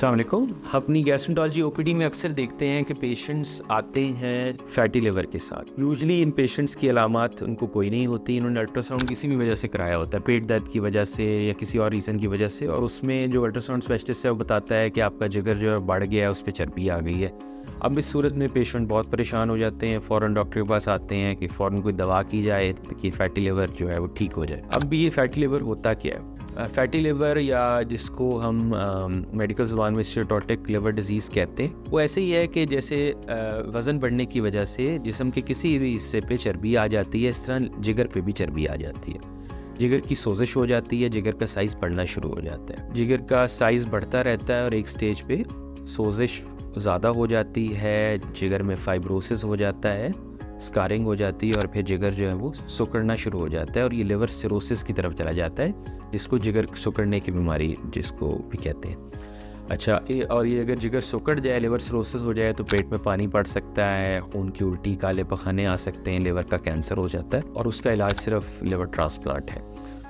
अस्सलाम वालेकुम। अपनी गैस्ट्रोएंटरोलॉजी ओपीडी में अक्सर देखते हैं कि पेशेंट्स आते हैं फैटी लिवर के साथ। यूजुअली इन पेशेंट्स की अलामात उनको कोई नहीं होती। इन्होंने अल्ट्रासाउंड किसी भी वजह से कराया होता है, पेट दर्द की वजह से या किसी और रीज़न की वजह से, और उसमें जो अल्ट्रासाउंड स्पेशलिस्ट है वो बताता है कि आपका जिगर जो है बढ़ गया है, उस पर चर्बी आ गई है। अब इस सूरत में पेशेंट बहुत परेशान हो जाते हैं, फ़ौरन डॉक्टर के पास आते हैं कि फ़ौरन कोई दवा की जाए कि फ़ैटी लिवर जो है वो ठीक हो जाए। अब भी ये फ़ैटी लिवर होता क्या है? फैटी लिवर या जिसको हम मेडिकल ज़ुबान में स्टेटोटिक लिवर डिजीज़ कहते हैं, वो ऐसे ही है कि जैसे वज़न बढ़ने की वजह से जिस्म के किसी भी हिस्से पे चर्बी आ जाती है, इस तरह जिगर पे भी चर्बी आ जाती है। जिगर की सोजिश हो जाती है, जिगर का साइज़ बढ़ना शुरू हो जाता है। जिगर का साइज़ बढ़ता रहता है और एक स्टेज पे सोजिश ज़्यादा हो जाती है, जिगर में फाइब्रोसिस हो जाता है, स्कारिंग हो जाती है और फिर जिगर जो है वो सिकुड़ना शुरू हो जाता है और ये लिवर सिरोसिस की तरफ चला जाता है, जिसको जिगर सिकुड़ने की बीमारी जिसको भी कहते हैं। अच्छा, ये अगर जिगर सिकुड़ जाए, लिवर सिरोसिस हो जाए, तो पेट में पानी पड़ सकता है, खून की उल्टी, काले पखाने आ सकते हैं, लिवर का कैंसर हो जाता है और उसका इलाज सिर्फ लिवर ट्रांसप्लांट है।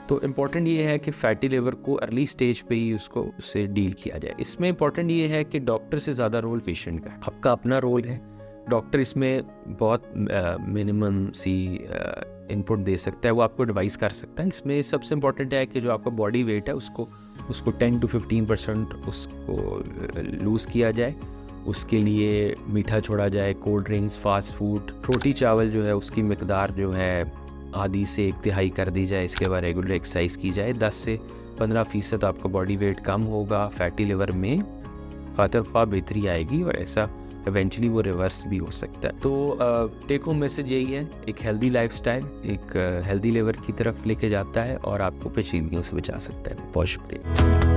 तो इम्पॉर्टेंट ये है कि फ़ैटी लिवर को अर्ली स्टेज पे ही उससे डील किया जाए। इसमें इम्पॉर्टेंट ये है कि डॉक्टर से ज़्यादा रोल पेशेंट का है। आपका अपना रोल है। डॉक्टर इसमें बहुत मिनिमम सी इनपुट दे सकता है, वो आपको एडवाइस कर सकता है। इसमें सबसे इम्पॉर्टेंट है कि जो आपका बॉडी वेट है उसको 10 to 15% उसको लूज़ किया जाए। उसके लिए मीठा छोड़ा जाए, कोल्ड ड्रिंक्स, फास्ट फूड, रोटी चावल जो है उसकी मिकदार जो है आधी से 1/3 कर दी जाए। इसके बाद रेगुलर एक्सरसाइज की जाए। 10 से 15% आपका बॉडी वेट कम होगा, फैटी लिवर में खातिर ख्वाह बेहतरी आएगी और ऐसा इवेंचुअली वो रिवर्स भी हो सकता है। तो टेक होम मैसेज यही है, एक हेल्दी लाइफस्टाइल एक हेल्दी लिवर की तरफ लेके जाता है और आपको पेचीदगियों से बचा सकता है। बहुत शुक्रिया।